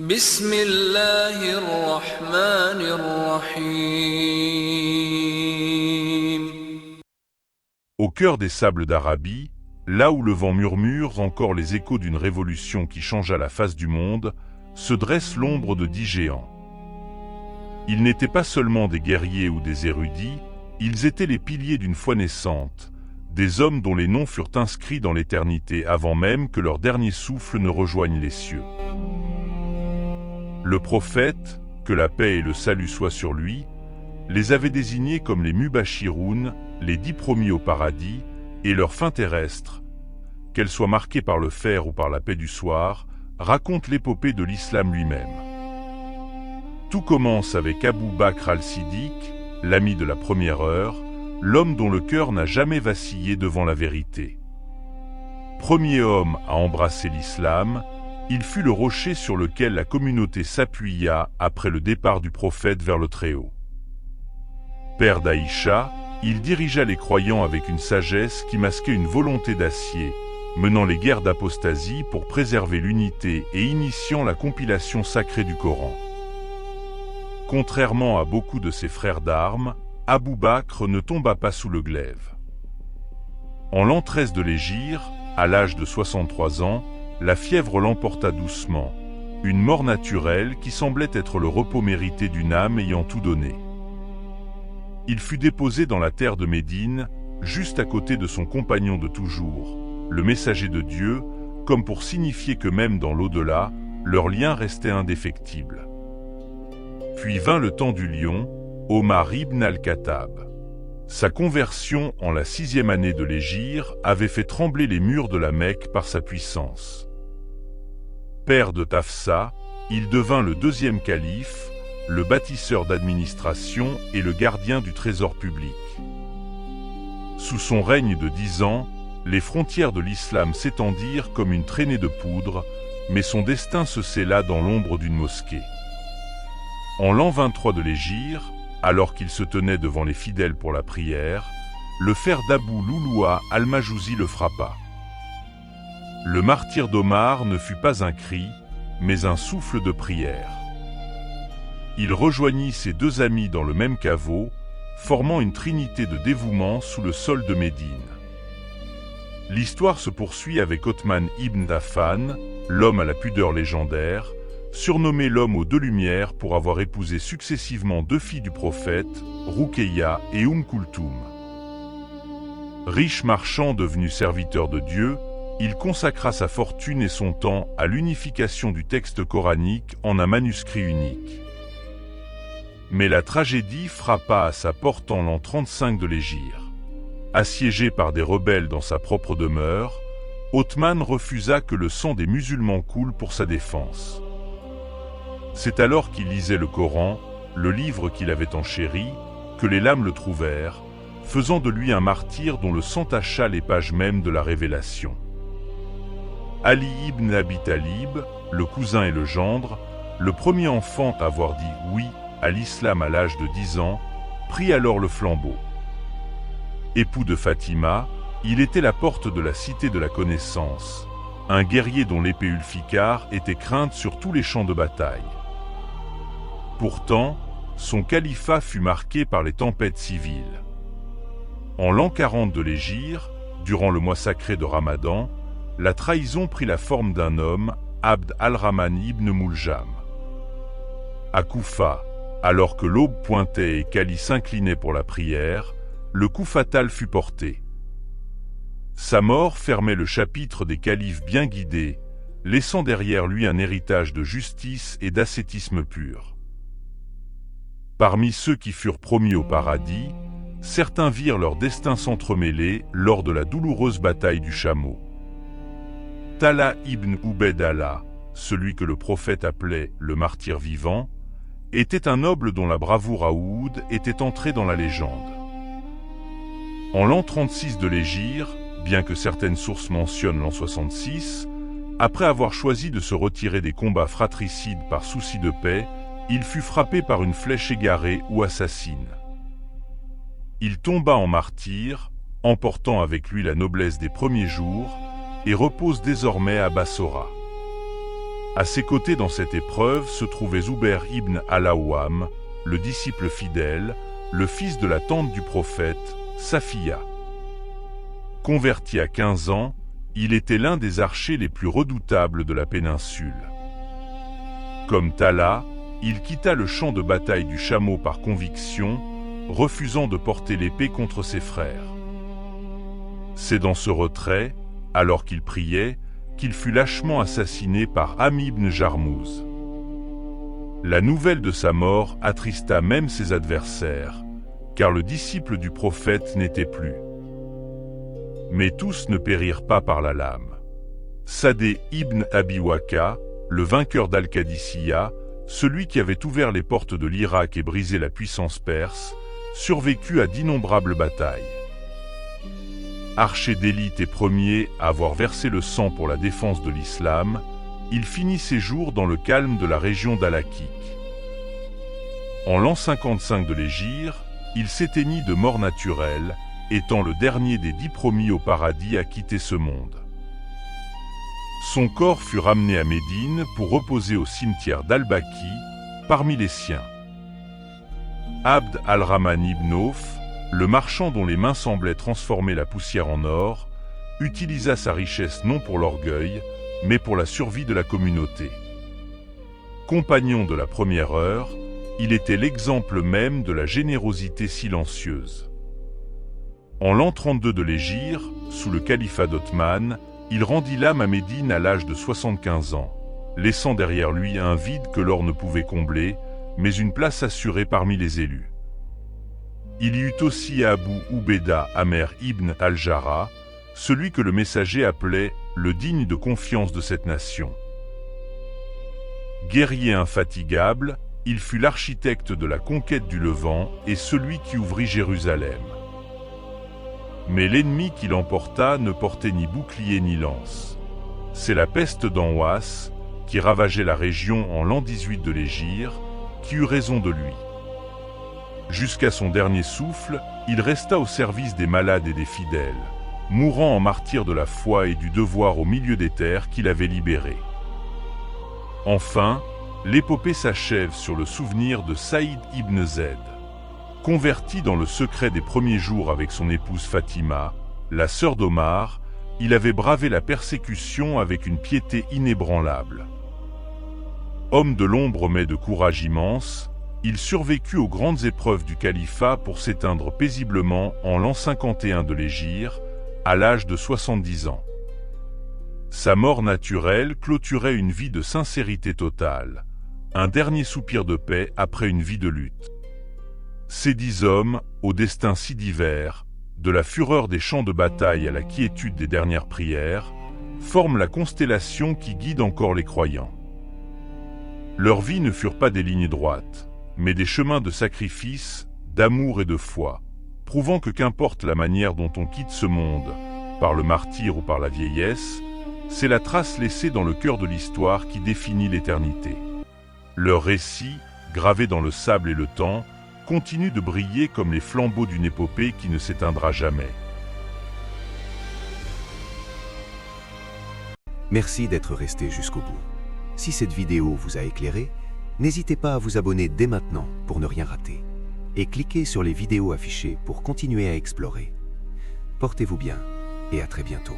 بسم الله الرحمن الرحيم. Au cœur des sables d'Arabie, là où le vent murmure encore les échos d'une révolution qui changea la face du monde, se dresse l'ombre de 10 géants. Ils n'étaient pas seulement des guerriers ou des érudits, ils étaient les piliers d'une foi naissante, des hommes dont les noms furent inscrits dans l'éternité avant même que leur dernier souffle ne rejoigne les cieux. Le prophète, que la paix et le salut soient sur lui, les avait désignés comme les Mubashiroun, les 10 promis au paradis, et leur fin terrestre, qu'elle soit marquée par le fer ou par la paix du soir, raconte l'épopée de l'islam lui-même. Tout commence avec Abu Bakr al-Siddiq, l'ami de la première heure, l'homme dont le cœur n'a jamais vacillé devant la vérité. Premier homme à embrasser l'islam, il fut le rocher sur lequel la communauté s'appuya après le départ du prophète vers le Très-Haut. Père d'Aïcha, il dirigea les croyants avec une sagesse qui masquait une volonté d'acier, menant les guerres d'apostasie pour préserver l'unité et initiant la compilation sacrée du Coran. Contrairement à beaucoup de ses frères d'armes, Abou Bakr ne tomba pas sous le glaive. En l'an 13 de l'Hégire, à l'âge de 63 ans, la fièvre l'emporta doucement, une mort naturelle qui semblait être le repos mérité d'une âme ayant tout donné. Il fut déposé dans la terre de Médine, juste à côté de son compagnon de toujours, le messager de Dieu, comme pour signifier que même dans l'au-delà, leur lien restait indéfectible. Puis vint le temps du lion, Omar ibn al-Khattab. Sa conversion en la 6e année de l'Hégire avait fait trembler les murs de la Mecque par sa puissance. Père de Tafsa, il devint le 2e calife, le bâtisseur d'administration et le gardien du trésor public. Sous son règne de 10 ans, les frontières de l'islam s'étendirent comme une traînée de poudre, mais son destin se scella dans l'ombre d'une mosquée. En l'an 23 de l'Hégire, alors qu'il se tenait devant les fidèles pour la prière, le fer d'Abou Louloua al-Majouzi le frappa. Le martyre d'Omar ne fut pas un cri, mais un souffle de prière. Il rejoignit ses 2 amis dans le même caveau, formant une trinité de dévouement sous le sol de Médine. L'histoire se poursuit avec Othman ibn Affan, l'homme à la pudeur légendaire, surnommé l'homme aux 2 lumières pour avoir épousé successivement 2 filles du prophète, Ruqayya et Kulthum. Riche marchand devenu serviteur de Dieu, il consacra sa fortune et son temps à l'unification du texte coranique en un manuscrit unique. Mais la tragédie frappa à sa porte en l'an 35 de l'Hégire. Assiégé par des rebelles dans sa propre demeure, Othman refusa que le sang des musulmans coule pour sa défense. C'est alors qu'il lisait le Coran, le livre qu'il avait enchéri, que les lames le trouvèrent, faisant de lui un martyr dont le sang tacha les pages mêmes de la révélation. Ali ibn Abi Talib, le cousin et le gendre, le premier enfant à avoir dit « oui » à l'islam à l'âge de 10 ans, prit alors le flambeau. Époux de Fatima, il était la porte de la cité de la connaissance, un guerrier dont l'épée ulficar était crainte sur tous les champs de bataille. Pourtant, son califat fut marqué par les tempêtes civiles. En l'an 40 de l'Hégire, durant le mois sacré de Ramadan, la trahison prit la forme d'un homme, Abd al-Rahman ibn Muljam. À Koufa, alors que l'aube pointait et qu'Ali s'inclinait pour la prière, le coup fatal fut porté. Sa mort fermait le chapitre des califes bien guidés, laissant derrière lui un héritage de justice et d'ascétisme pur. Parmi ceux qui furent promis au paradis, certains virent leur destin s'entremêler lors de la douloureuse bataille du chameau. Talha ibn Ubaydallah, celui que le prophète appelait le martyr vivant, était un noble dont la bravoure à Ouhoud était entrée dans la légende. En l'an 36 de l'Hégire, bien que certaines sources mentionnent l'an 66, après avoir choisi de se retirer des combats fratricides par souci de paix, il fut frappé par une flèche égarée ou assassine. Il tomba en martyr, emportant avec lui la noblesse des premiers jours, et repose désormais à Bassora. À ses côtés dans cette épreuve se trouvait Zubair ibn al-Awwam, le disciple fidèle, le fils de la tante du prophète, Safiya. Converti à 15 ans, il était l'un des archers les plus redoutables de la péninsule. Comme Talha, il quitta le champ de bataille du chameau par conviction, refusant de porter l'épée contre ses frères. C'est dans ce retrait, alors qu'il priait, qu'il fut lâchement assassiné par Ami ibn Jarmouz. La nouvelle de sa mort attrista même ses adversaires, car le disciple du prophète n'était plus. Mais tous ne périrent pas par la lame. Sadé ibn Abi Waqqa, le vainqueur d'Al-Qadisiyah, celui qui avait ouvert les portes de l'Irak et brisé la puissance perse, survécut à d'innombrables batailles. Archer d'élite et premier à avoir versé le sang pour la défense de l'islam, il finit ses jours dans le calme de la région d'Al-Akik. En l'an 55 de l'Hégire, il s'éteignit de mort naturelle, étant le dernier des 10 promis au paradis à quitter ce monde. Son corps fut ramené à Médine pour reposer au cimetière d'Al-Baqi, parmi les siens. Abd al-Rahman ibn Auf, le marchand dont les mains semblaient transformer la poussière en or, utilisa sa richesse non pour l'orgueil, mais pour la survie de la communauté. Compagnon de la première heure, il était l'exemple même de la générosité silencieuse. En l'an 32 de l'Hégire, sous le califat d'Othman, il rendit l'âme à Médine à l'âge de 75 ans, laissant derrière lui un vide que l'or ne pouvait combler, mais une place assurée parmi les élus. Il y eut aussi Abu Ubeda Amer ibn al-Jarrah, celui que le messager appelait le digne de confiance de cette nation. Guerrier infatigable, il fut l'architecte de la conquête du Levant et celui qui ouvrit Jérusalem. Mais l'ennemi qui l'emporta ne portait ni bouclier ni lance. C'est la peste d'Anwas, qui ravageait la région en l'an 18 de l'Hégire, qui eut raison de lui. Jusqu'à son dernier souffle, il resta au service des malades et des fidèles, mourant en martyr de la foi et du devoir au milieu des terres qu'il avait libérées. Enfin, l'épopée s'achève sur le souvenir de Saïd ibn Zayd. Converti dans le secret des premiers jours avec son épouse Fatima, la sœur d'Omar, il avait bravé la persécution avec une piété inébranlable. Homme de l'ombre mais de courage immense, il survécut aux grandes épreuves du califat pour s'éteindre paisiblement en l'an 51 de l'Hégire, à l'âge de 70 ans. Sa mort naturelle clôturait une vie de sincérité totale, un dernier soupir de paix après une vie de lutte. Ces 10 hommes, au destin si divers, de la fureur des champs de bataille à la quiétude des dernières prières, forment la constellation qui guide encore les croyants. Leurs vies ne furent pas des lignes droites, mais des chemins de sacrifice, d'amour et de foi, prouvant que qu'importe la manière dont on quitte ce monde, par le martyre ou par la vieillesse, c'est la trace laissée dans le cœur de l'histoire qui définit l'éternité. Leurs récits, gravés dans le sable et le temps, continuent de briller comme les flambeaux d'une épopée qui ne s'éteindra jamais. Merci d'être resté jusqu'au bout. Si cette vidéo vous a éclairé, n'hésitez pas à vous abonner dès maintenant pour ne rien rater. Et cliquez sur les vidéos affichées pour continuer à explorer. Portez-vous bien et à très bientôt.